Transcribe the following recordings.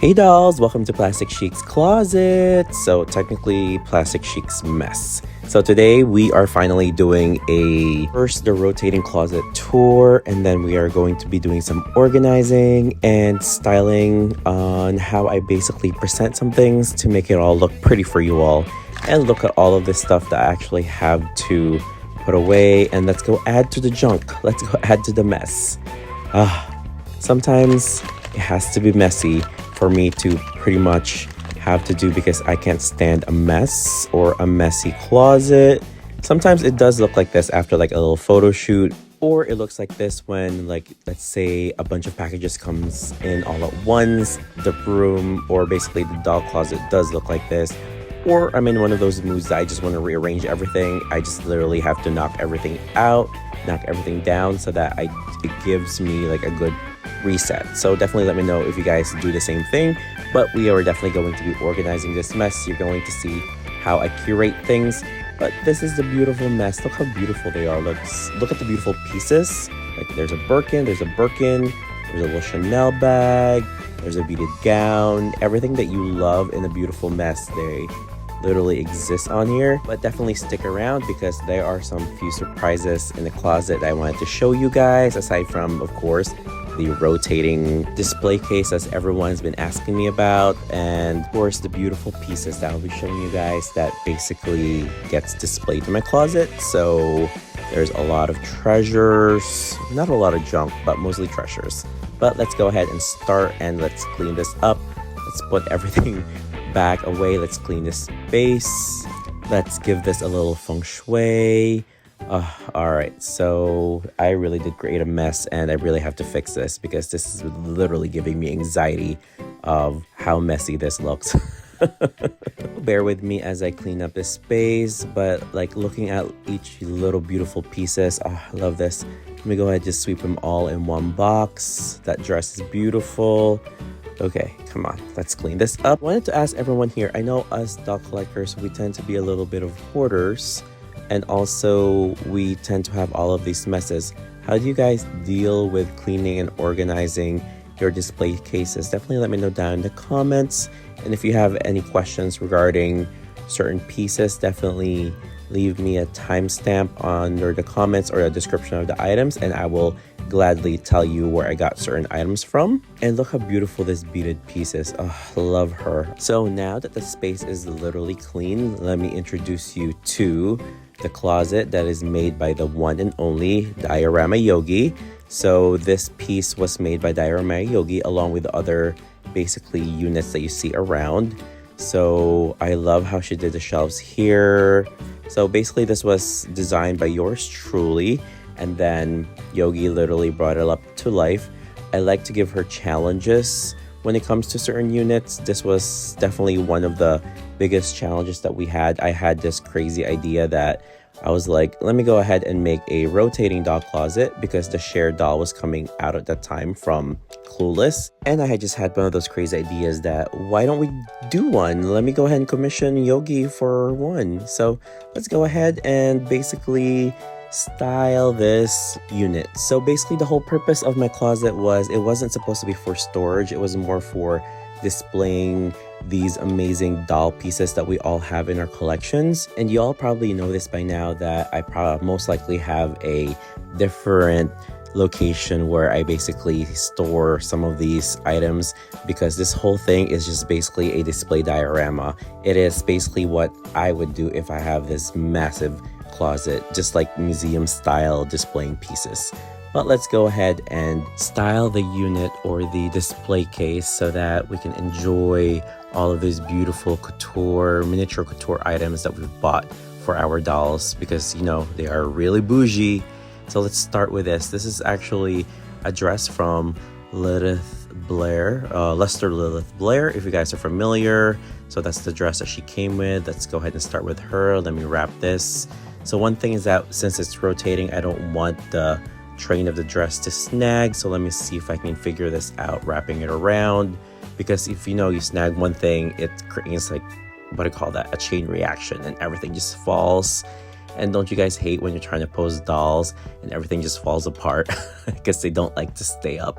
Hey dolls, welcome to Plastic Chic's closet. So technically Plastic Chic's mess. So today we are finally doing the rotating closet tour, and then we are going to be doing some organizing and styling on how I basically present some things to make it all look pretty for you all. And look at all of this stuff that I actually have to put away, and let's go add to the junk. Let's go add to the mess. Sometimes it has to be messy for me to pretty much have to do, because I can't stand a mess or a messy closet. Sometimes it does look like this after like a little photo shoot, or it looks like this when, like, let's say a bunch of packages comes in all at once. The room, or basically the doll closet, does look like this. Or I'm in one of those moods that I just want to rearrange everything. I just literally have to knock everything out, knock everything down, so that it gives me like a good reset. So definitely let me know if you guys do the same thing. But we are definitely going to be organizing this mess. You're going to see how I curate things. But this is the beautiful mess. Look how beautiful they are. Look at the beautiful pieces. Like there's a Birkin, there's a little Chanel bag, there's a beaded gown. Everything that you love in a beautiful mess, they literally exist on here. But definitely stick around, because there are some few surprises in the closet that I wanted to show you guys, aside from, of course, the rotating display case as everyone's been asking me about, and of course the beautiful pieces that I'll be showing you guys that basically gets displayed in my closet. So there's a lot of treasures, not a lot of junk, but mostly treasures. But let's go ahead and start, and let's clean this up. Let's put everything back away. Let's clean this space. Let's give this a little feng shui. All right, so I really did create a mess, and I really have to fix this, because this is literally giving me anxiety of how messy this looks. Bear with me as I clean up this space, but like looking at each little beautiful pieces, I love this. Let me go ahead and just sweep them all in one box. That dress is beautiful. Okay, come on, let's clean this up. I wanted to ask everyone here, I know us doll collectors, we tend to be a little bit of hoarders, and also we tend to have all of these messes. How do you guys deal with cleaning and organizing your display cases? Definitely let me know down in the comments. And if you have any questions regarding certain pieces, definitely leave me a timestamp under the comments or the description of the items, and I will gladly tell you where I got certain items from. And look how beautiful this beaded piece is. Love her. So now that the space is literally clean, let me introduce you to the closet that is made by the one and only DioramaYogi. So this piece was made by DioramaYogi along with the other basically units that you see around. So I love how she did the shelves here. So basically this was designed by yours truly, and then Yogi literally brought it up to life. I like to give her challenges when it comes to certain units. This was definitely one of the biggest challenges that we had. I had this crazy idea that I was like, let me go ahead and make a rotating doll closet, because the shared doll was coming out at that time from Clueless. And I had just had one of those crazy ideas that, why don't we do one? Let me go ahead and commission Yogi for one. So let's go ahead and basically style this unit. So basically the whole purpose of my closet was, it wasn't supposed to be for storage. It was more for displaying these amazing doll pieces that we all have in our collections. And you all probably know this by now, that I probably most likely have a different location where I basically store some of these items, because this whole thing is just basically a display diorama. It is basically what I would do if I have this massive closet, just like museum style displaying pieces. But let's go ahead and style the unit or the display case so that we can enjoy all of these beautiful miniature couture items that we've bought for our dolls, because you know they are really bougie. So let's start with this. This is actually a dress from Lester Lilith Blair, if you guys are familiar. So that's the dress that she came with. Let's go ahead and start with her. Let me wrap this. So one thing is that since it's rotating, I don't want the train of the dress to snag. So let me see if I can figure this out, wrapping it around. Because if you snag one thing, it creates like, what do you call that? A chain reaction, and everything just falls. And don't you guys hate when you're trying to pose dolls and everything just falls apart because they don't like to stay up?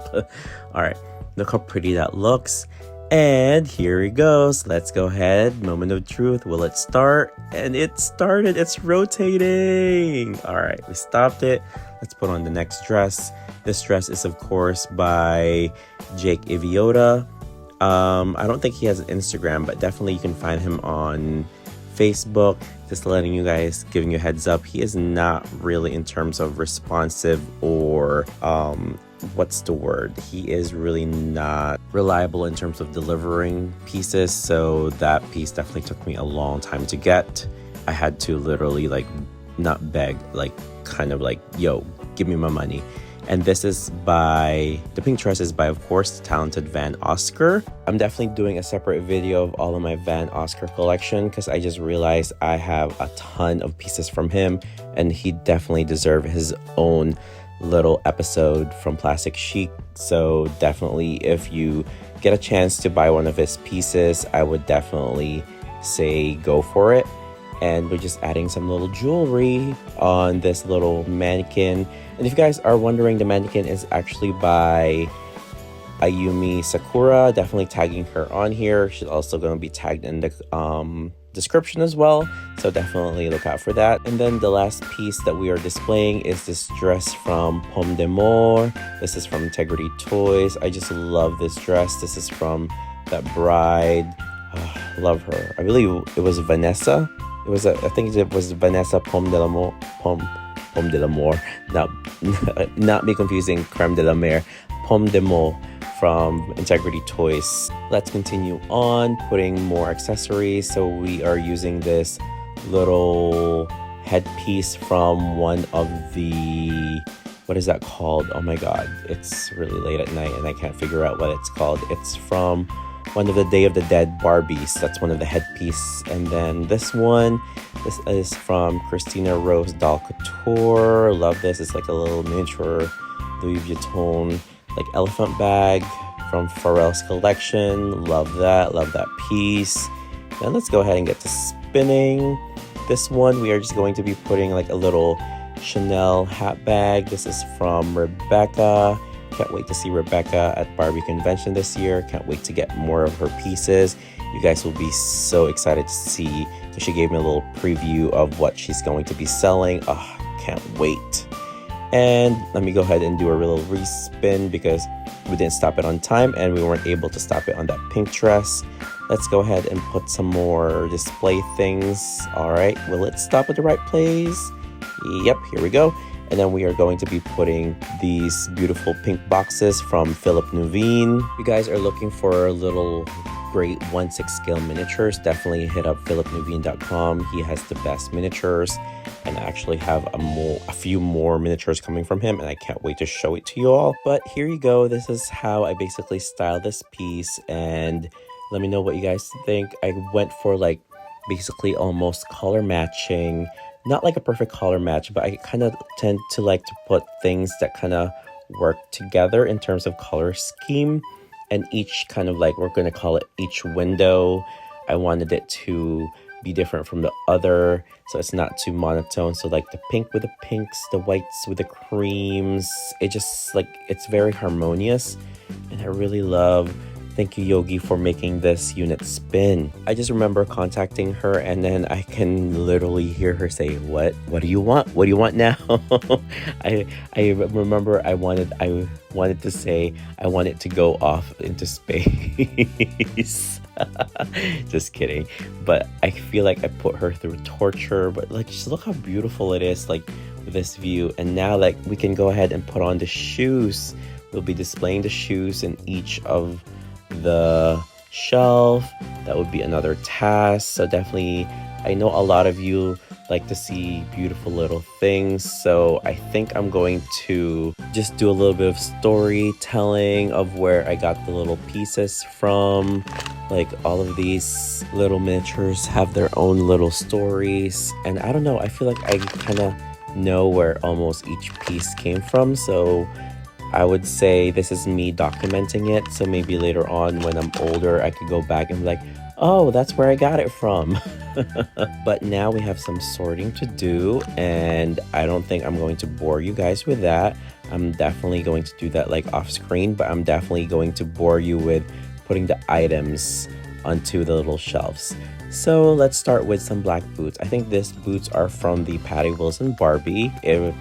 All right, look how pretty that looks. And here it goes. Let's go ahead. Moment of truth. Will it start? And it started. It's rotating. All right, we stopped it. Let's put on the next dress. This dress is, of course, by Jake Iviota. I don't think he has an Instagram, but definitely you can find him on Facebook. Just letting you guys, giving you a heads up, he is not really in terms of responsive or what's the word? He is really not reliable in terms of delivering pieces. So that piece definitely took me a long time to get. I had to literally like not beg, like kind of like, yo, give me my money. And this is by, the pink dress is by, of course, the talented Van Oscar. I'm definitely doing a separate video of all of my Van Oscar collection because I just realized I have a ton of pieces from him and he definitely deserves his own little episode from Plastic Chic. So definitely if you get a chance to buy one of his pieces, I would definitely say go for it. And we're just adding some little jewelry on this little mannequin. And if you guys are wondering, the mannequin is actually by Ayumi Sakura. Definitely tagging her on here. She's also going to be tagged in the description as well. So definitely look out for that. And then the last piece that we are displaying is this dress from Pomme d'Amour. This is from Integrity Toys. I just love this dress. This is from that bride. Oh, love her. I believe it was Vanessa. I think it was Vanessa Pomme de l'Amour. Pomme de l'Amour. Not be confusing. Creme de la Mer. Pomme d'Amour from Integrity Toys. Let's continue on putting more accessories. So we are using this little headpiece from one of the, what is that called? Oh my god, it's really late at night and I can't figure out what it's called. It's from one of the Day of the Dead Barbies. That's one of the headpiece. And then this one, this is from Christina Rose Doll Couture. Love this. It's like a little miniature Louis Vuitton like elephant bag from Pharrell's collection. Love that piece. Then let's go ahead and get to spinning. This one we are just going to be putting like a little Chanel hat bag. This is from Rebecca. Can't wait to see Rebecca at Barbie convention this year. Can't wait to get more of her pieces. You guys will be so excited to see. So she gave me a little preview of what she's going to be selling. Oh, can't wait. And let me go ahead and do a little respin because we didn't stop it on time and we weren't able to stop it on that pink dress. Let's go ahead and put some more display things. All right, will it stop at the right place? Yep, here we go. And then we are going to be putting these beautiful pink boxes from Philippe Nuveen. If you guys are looking for a little great 1/6 scale miniatures, definitely hit up philippenuveen.com. He has the best miniatures. And I actually have a few more miniatures coming from him and I can't wait to show it to you all. But here you go. This is how I basically style this piece and let me know what you guys think. I went for like basically almost color matching. Not like a perfect color match, but I kind of tend to like to put things that kind of work together in terms of color scheme. And each kind of like, we're going to call it each window. I wanted it to be different from the other, so it's not too monotone. So like the pink with the pinks, the whites with the creams, it just like, it's very harmonious. And I really love, thank you Yogi for making this unit spin. I just remember contacting her and then I can literally hear her say, what do you want? What do you want now? I remember I wanted to say I want it to go off into space. Just kidding. But I feel like I put her through torture, but like just look how beautiful it is like with this view. And now like we can go ahead and put on the shoes. We'll be displaying the shoes in each of the shelf. That would be another task. So definitely, I know a lot of you like to see beautiful little things, so I think I'm going to just do a little bit of storytelling of where I got the little pieces from. Like all of these little miniatures have their own little stories, and I don't know, I feel like I kind of know where almost each piece came from. So I would say this is me documenting it, so maybe later on when I'm older I could go back and be like, oh, that's where I got it from. But now we have some sorting to do, and I don't think I'm going to bore you guys with that. I'm definitely going to do that like off screen, but I'm definitely going to bore you with putting the items onto the little shelves. So let's start with some black boots. I think these boots are from the Patty Wilson Barbie.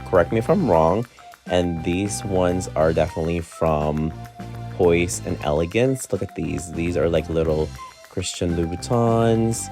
Correct me if I'm wrong. And these ones are definitely from Poise and Elegance. Look at these. These are like little Christian Louboutins.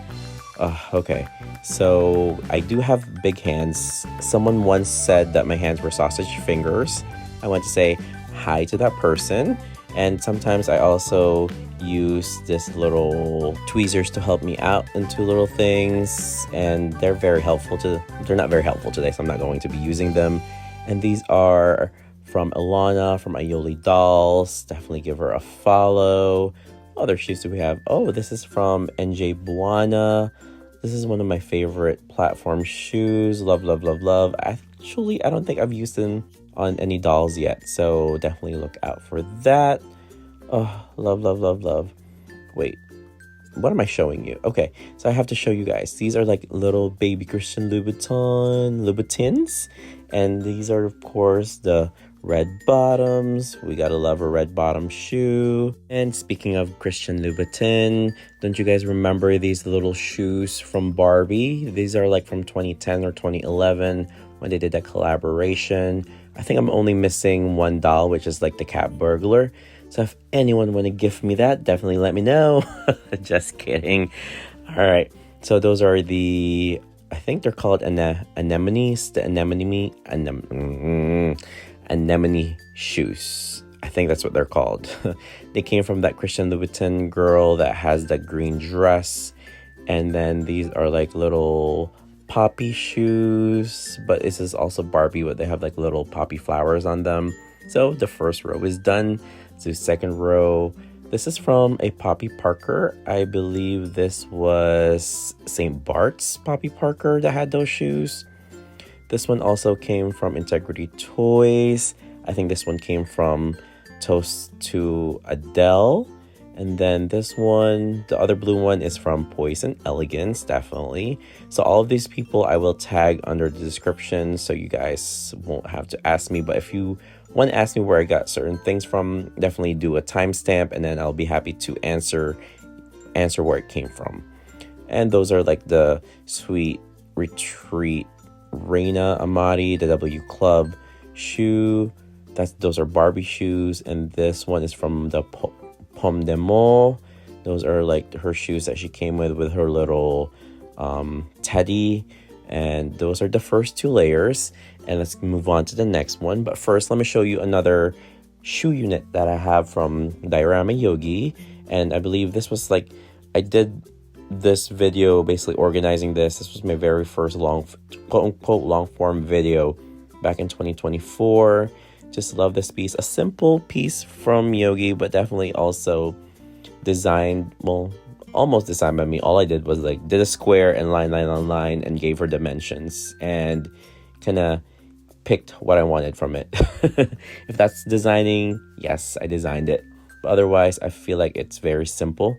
Okay, so I do have big hands. Someone once said that my hands were sausage fingers. I want to say hi to that person. And sometimes I also use this little tweezers to help me out into little things. And they're not very helpful today, so I'm not going to be using them. And these are from Ilana, from Aioli Dolls. Definitely give her a follow. Other shoes do we have? Oh, this is from NJ Buana. This is one of my favorite platform shoes. Love, love, love, love. Actually, I don't think I've used them on any dolls yet, so definitely look out for that. Oh, love, love, love, love. Wait, what am I showing you? Okay, so I have to show you guys. These are like little baby Christian Louboutins. And these are, of course, the red bottoms. We gotta love a red bottom shoe. And speaking of Christian Louboutin, don't you guys remember these little shoes from Barbie? These are like from 2010 or 2011 when they did that collaboration. I think I'm only missing one doll, which is like the cat burglar. So if anyone want to gift me that, definitely let me know. Just kidding. All right, so those are the, I think they're called anemones, the anemone shoes. I think that's what they're called. They came from that Christian Louboutin girl that has that green dress. And then these are like little poppy shoes, but this is also Barbie, but they have like little poppy flowers on them. So the first row is done. So second row, this is from a Poppy Parker. I believe this was St. Bart's Poppy Parker that had those shoes. This one also came from Integrity Toys. I think this one came from Toast to Adele. And then this one, the other blue one, is from Poise and Elegance, definitely. So all of these people I will tag under the description so you guys won't have to ask me. But if you want to ask me where I got certain things from, definitely do a timestamp and then I'll be happy to answer where it came from. And those are like the Sweet Retreat Reina Amati, the W Club shoe. Those are Barbie shoes. And this one is from the Pomme de Mo. Those are like her shoes that she came with her little teddy. And those are the first two layers. And let's move on to the next one. But first, let me show you another shoe unit that I have from DioramaYogi. And I believe this was like, I did this video basically organizing this. This was my very first quote-unquote long form video back in 2024. Just love this piece. A simple piece from Yogi, but definitely also designed, well, almost designed by me. All I did was like did a square and line and gave her dimensions and kind of picked what I wanted from it. If that's designing, yes, I designed it. But otherwise, I feel like it's very simple.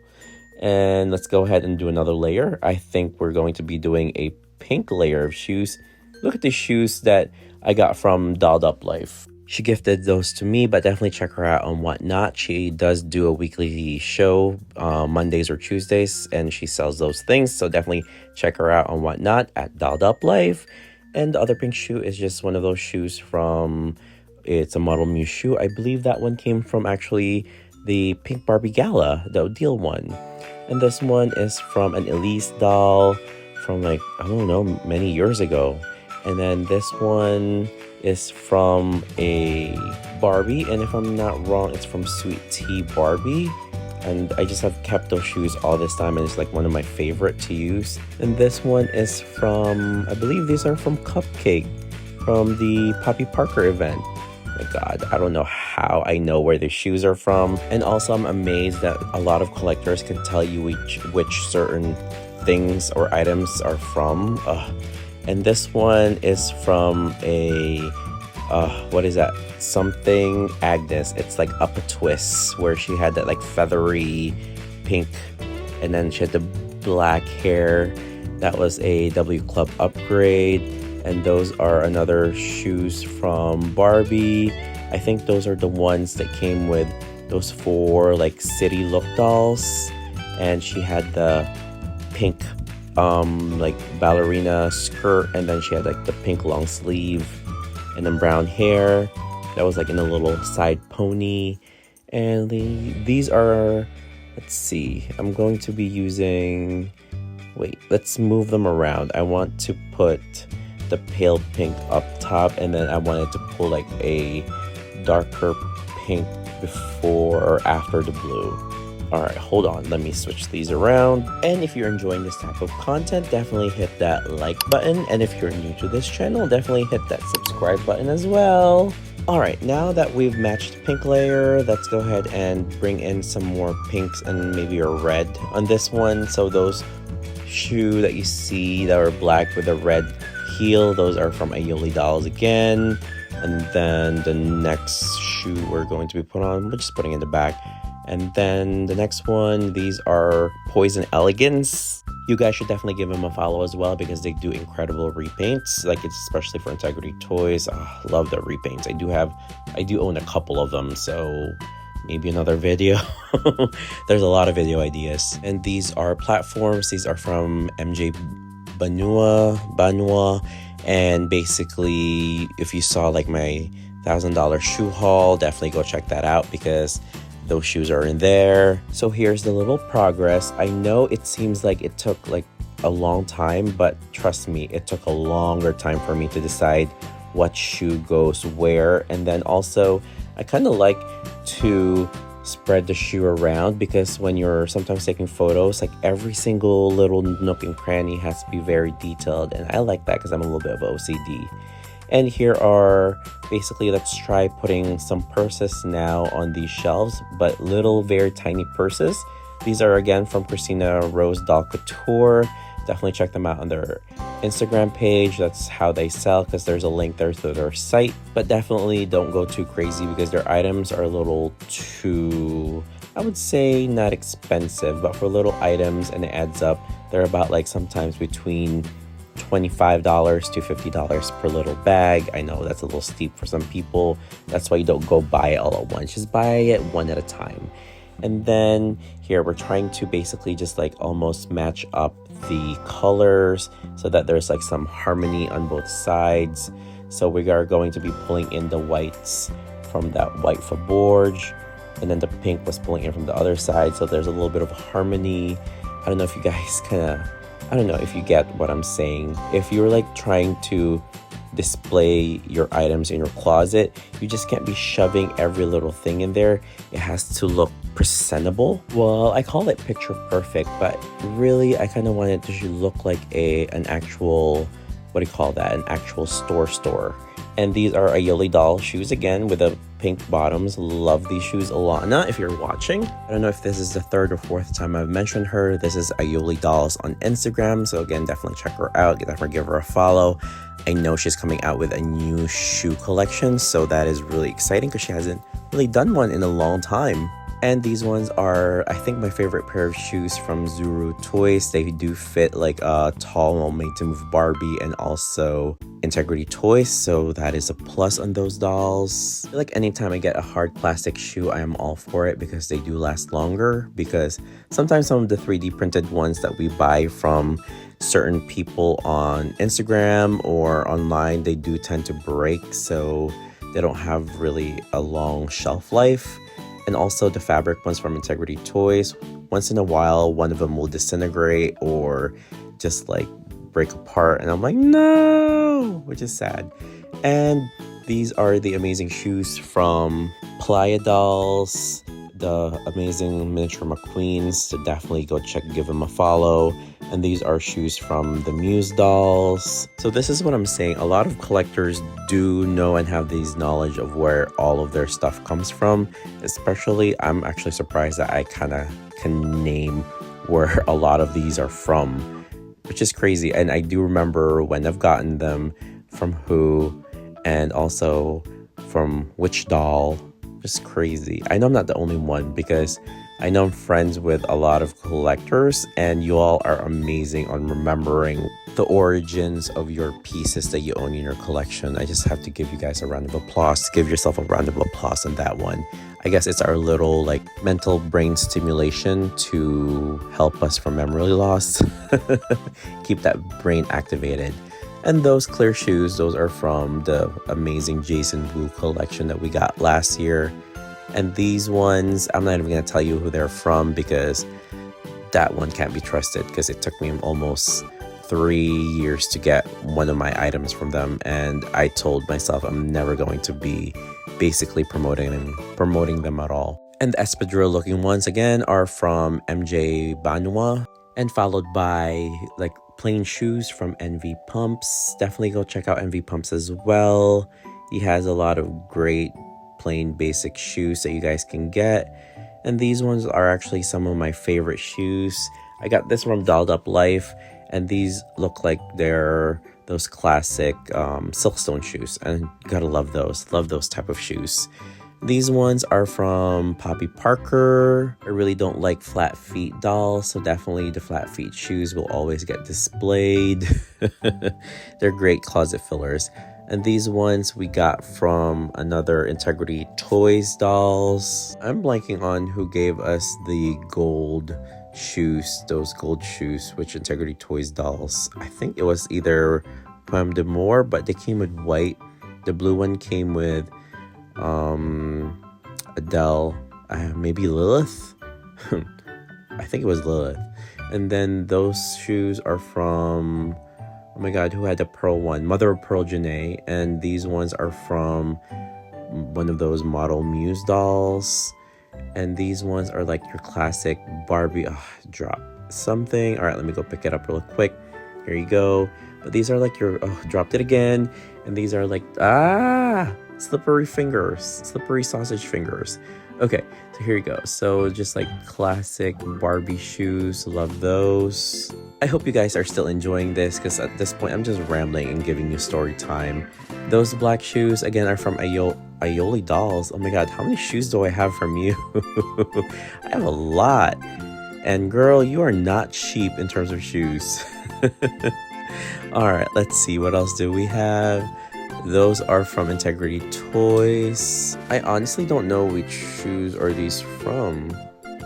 And let's go ahead and do another layer. I think we're going to be doing a pink layer of shoes. Look at the shoes that I got from Dolled Up Life. She gifted those to me, but definitely check her out on Whatnot. She does do a weekly show Mondays or Tuesdays, and she sells those things. So definitely check her out on Whatnot at Dolled Up Life. And the other pink shoe is just one of those shoes from, it's a Model Muse shoe. I believe that one came from actually the Pink Barbie Gala, the Odile one. And this one is from an Elise doll from like, I don't know, many years ago. And then this one is from a Barbie, and if I'm not wrong, it's from Sweet Tea Barbie. And I just have kept those shoes all this time, and it's like one of my favorite to use. And this one is from, I believe these are from Cupcake, from the Poppy Parker event. My God, I don't know how I know where the shoes are from. And also I'm amazed that a lot of collectors can tell you which certain things or items are from. And this one is from a, what is that? Something Agnes. It's like Up a Twist, where she had that like feathery pink, and then she had the black hair. That was a W Club upgrade. And those are another shoes from Barbie. I think those are the ones that came with those 4 like city look dolls, and she had the pink like ballerina skirt, and then she had like the pink long sleeve, and then brown hair that was like in a little side pony. And these are, let's see, I'm going to be using, wait, let's move them around. I want to put the pale pink up top, and then I wanted to pull like a darker pink before or after the blue. All right, hold on, let me switch these around. And if you're enjoying this type of content, definitely hit that like button. And if you're new to this channel, definitely hit that subscribe button as well. All right, now that we've matched the pink layer, let's go ahead and bring in some more pinks and maybe a red on this one. So those shoe that you see that are black with a red heel, those are from Aioli dolls again. And then the next shoe we're going to be put on, we're just putting in the back. And then the next one, these are Poison Elegance. You guys should definitely give them a follow as well, because they do incredible repaints. Like, it's especially for Integrity Toys. Oh, love their repaints. I do own a couple of them, so maybe another video. There's a lot of video ideas. And these are platforms. These are from MJ Banua. And basically, if you saw like my $1,000 shoe haul, definitely go check that out, because those shoes are in there. So here's the little progress. I know it seems like it took like a long time, but trust me, it took a longer time for me to decide what shoe goes where. And then also, I kind of like to spread the shoe around, because when you're sometimes taking photos, like every single little nook and cranny has to be very detailed, and I like that because I'm a little bit of OCD. And here are basically, let's try putting some purses now on these shelves, but little very tiny purses. These are again from Christina Rose Doll Couture. Definitely check them out on their Instagram page. That's how they sell, because there's a link there to their site. But definitely don't go too crazy, because their items are a little too, I would say, not expensive, but for little items, and it adds up. They're about like sometimes between $25 to $50 per little bag. I know that's a little steep for some people. That's why you don't go buy it all at once. Just buy it one at a time. And then here we're trying to basically just like almost match up the colors so that there's like some harmony on both sides. So we are going to be pulling in the whites from that white faborge, and then the pink was pulling in from the other side. So there's a little bit of harmony. I don't know if you guys I don't know if you get what I'm saying. If you're like trying to display your items in your closet, you just can't be shoving every little thing in there. It has to look presentable. Well, I call it picture perfect, but really I kind of want it to look like an actual, what do you call that? An actual store. And these are Aioli doll shoes again with the pink bottoms. Love these shoes. Alana, if you're watching, I don't know if this is the 3rd or 4th time I've mentioned her. This is Aioli Dolls on Instagram. So again, definitely check her out. Definitely give her a follow. I know she's coming out with a new shoe collection, so that is really exciting because she hasn't really done one in a long time. And these ones are, I think, my favorite pair of shoes from Zuru Toys. They do fit like a tall, made to move Barbie and also Integrity Toys, so that is a plus on those dolls. I feel like anytime I get a hard plastic shoe, I am all for it because they do last longer. Because sometimes some of the 3D printed ones that we buy from certain people on Instagram or online, they do tend to break, so they don't have really a long shelf life. And also the fabric ones from Integrity Toys, once in a while one of them will disintegrate or just like break apart, and I'm like, no, which is sad. And these are the amazing shoes from Playa Dolls, the amazing miniature McQueens. So definitely go give them a follow. And these are shoes from the Muse Dolls. So this is what I'm saying. A lot of collectors do know and have these knowledge of where all of their stuff comes from. Especially, I'm actually surprised that I kind of can name where a lot of these are from, which is crazy. And I do remember when I've gotten them, from who, and also from which doll. Just crazy. I know I'm not the only one, because I know I'm friends with a lot of collectors, and you all are amazing on remembering the origins of your pieces that you own in your collection. I just have to give you guys a round of applause. Give yourself a round of applause on that one. I guess it's our little like mental brain stimulation to help us from memory loss. Keep that brain activated. And those clear shoes, those are from the amazing Jason Wu collection that we got last year. And these ones, I'm not even going to tell you who they're from because that one can't be trusted, because it took me almost 3 years to get one of my items from them. And I told myself I'm never going to be basically promoting them at all. And the espadrille looking ones again are from MJ Banua, and followed by like plain shoes from NV Pumps. Definitely go check out NV Pumps as well. He has a lot of great plain basic shoes that you guys can get. And these ones are actually some of my favorite shoes. I got this from Dolled Up Life, and these look like they're those classic Silkstone shoes, and you gotta love those type of shoes. These ones are from Poppy Parker. I really don't like flat feet dolls, so definitely the flat feet shoes will always get displayed. They're great closet fillers. And these ones we got from another Integrity Toys dolls. I'm blanking on who gave us the gold shoes, those gold shoes, which Integrity Toys dolls. I think it was either Pomme d'Amour, but they came with white. The blue one came with Adele, maybe Lilith. I think it was Lilith. And then those shoes are from, oh my god, who had the pearl one? Mother of Pearl Janae. And these ones are from one of those Model Muse dolls. And these ones are like your classic Barbie. Drop something. All right, let me go pick it up real quick. Here you go. But these are like your, dropped it again. And these are like, slippery fingers, slippery sausage fingers. Okay, so here you go. So just like classic Barbie shoes, love those. I hope you guys are still enjoying this, because at this point I'm just rambling and giving you story time. Those black shoes again are from Aioli Dolls. Oh my god, how many shoes do I have from you? I have a lot. And girl, you are not cheap in terms of shoes. All right, let's see, what else do we have? Those are from Integrity Toys. I honestly don't know which shoes are these from.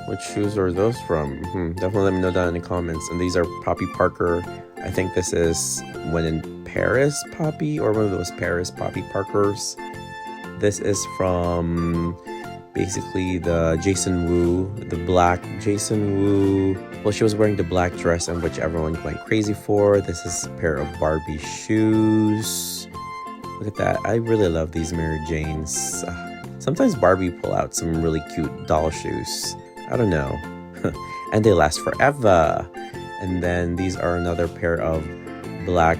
Which shoes are those from? Definitely let me know down in the comments. And these are Poppy Parker. I think this is When in Paris Poppy, or one of those Paris Poppy Parkers. This is from basically the Jason Wu, the black Jason Wu. Well, she was wearing the black dress, and which everyone went crazy for. This is a pair of Barbie shoes. Look at that. I really love these Mary Janes. Sometimes Barbie pull out some really cute doll shoes. I don't know. And they last forever. And then these are another pair of black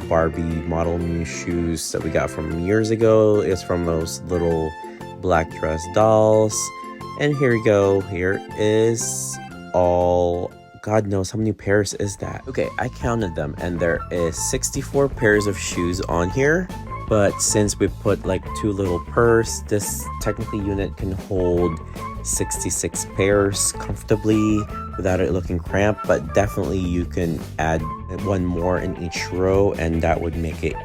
Barbie Model Muse shoes that we got from years ago. It's from those little black dress dolls. And here we go. Here is all, God knows how many pairs is that. Okay, I counted them, and there is 64 pairs of shoes on here. But since we put like 2 little purse, this technically unit can hold 66 pairs comfortably without it looking cramped. But definitely you can add one more in each row, and that would make it,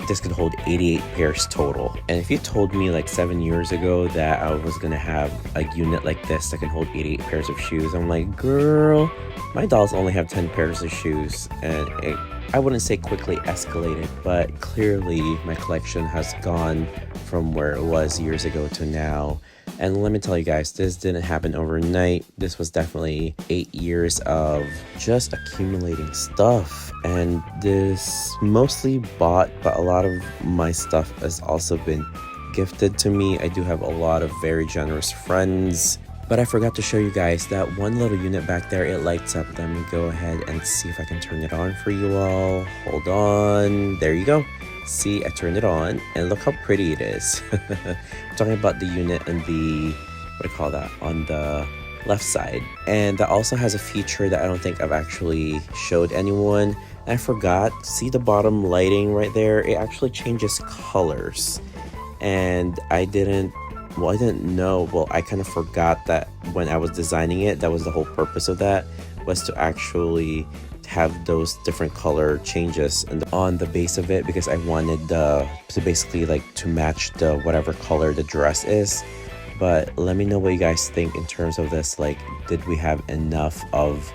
this could hold 88 pairs total. And if you told me like 7 years ago that I was gonna have a unit like this that can hold 88 pairs of shoes, I'm like, girl, my dolls only have 10 pairs of shoes. And I wouldn't say quickly escalated, but clearly my collection has gone from where it was years ago to now. And let me tell you guys, this didn't happen overnight. This was definitely 8 years of just accumulating stuff. And this mostly bought, but a lot of my stuff has also been gifted to me. I do have a lot of very generous friends. But I forgot to show you guys that one little unit back there. It lights up. Let me go ahead and see if I can turn it on for you all. Hold on. There you go. See, I turned it on, and look how pretty it is. I'm talking about the unit and the, what do you call that, on the left side. And that also has a feature that I don't think I've actually showed anyone. And I forgot. See the bottom lighting right there? It actually changes colors. And I didn't know. Well, I kind of forgot that when I was designing it. That was the whole purpose of that, was to actually have those different color changes on the base of it, because I wanted to basically like to match the whatever color the dress is. But let me know what you guys think in terms of this. Like, did we have enough of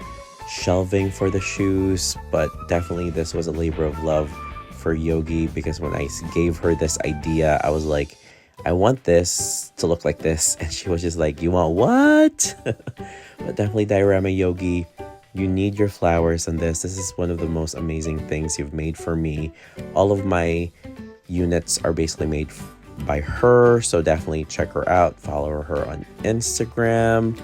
shelving for the shoes? But definitely this was a labor of love for Yogi, because when I gave her this idea, I was like, I want this to look like this, and she was just like, you want what? But definitely DioramaYogi, you need your flowers on this. This is one of the most amazing things you've made for me. All of my units are basically made by her, so definitely check her out. Follow her on Instagram,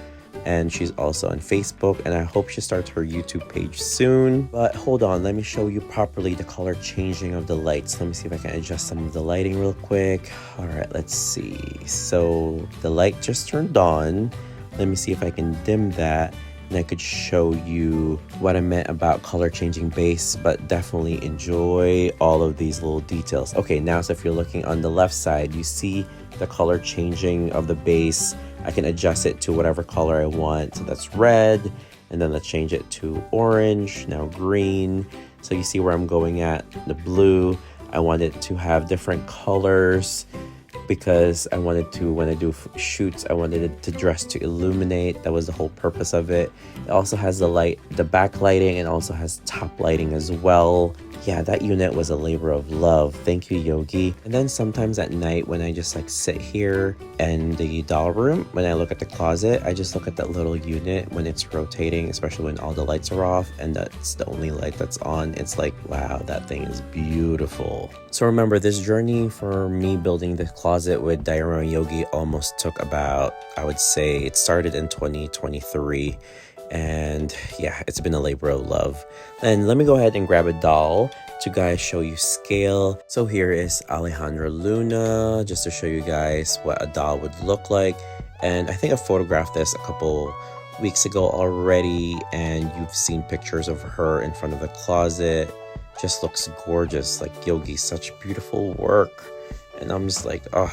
and she's also on Facebook, and I hope she starts her YouTube page soon. But hold on, let me show you properly the color changing of the lights. Let me see if I can adjust some of the lighting real quick. All right, let's see. So the light just turned on. Let me see if I can dim that, and I could show you what I meant about color changing base. But definitely enjoy all of these little details. Okay, now so if you're looking on the left side, you see the color changing of the base. I can adjust it to whatever color I want. So that's red, and then let's change it to orange, now green. So you see where I'm going at. The blue, I want it to have different colors, because I wanted to, when I do shoots, I wanted it to dress to illuminate. That was the whole purpose of it. It also has the light, the back lighting, and also has top lighting as well. Yeah, that unit was a labor of love. Thank you, Yogi. And then sometimes at night when I just like sit here in the doll room, when I look at the closet, I just look at that little unit when it's rotating, especially when all the lights are off and that's the only light that's on. It's like, wow, that thing is beautiful. So remember, this journey for me building the closet with DioramaYogi almost took about, I would say, it started in 2023. And yeah, it's been a labor of love. And let me go ahead and grab a doll to guys show you scale. So here is Alejandra Luna, just to show you guys what a doll would look like. And I think I photographed this a couple weeks ago already, and you've seen pictures of her in front of the closet. Just looks gorgeous. Like, Yogi, such beautiful work. And I'm just like, oh,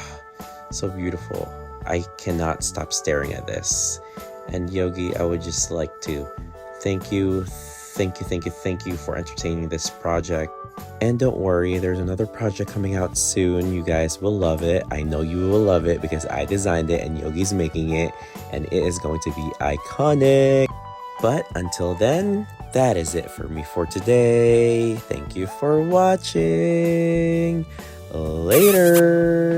so beautiful. I cannot stop staring at this. And Yogi, I would just like to thank you for entertaining this project. And don't worry, there's another project coming out soon. You guys will love it. I know you will love it because I designed it and Yogi's making it, and it is going to be iconic. But until then, that is it for me for today. Thank you for watching. Laters.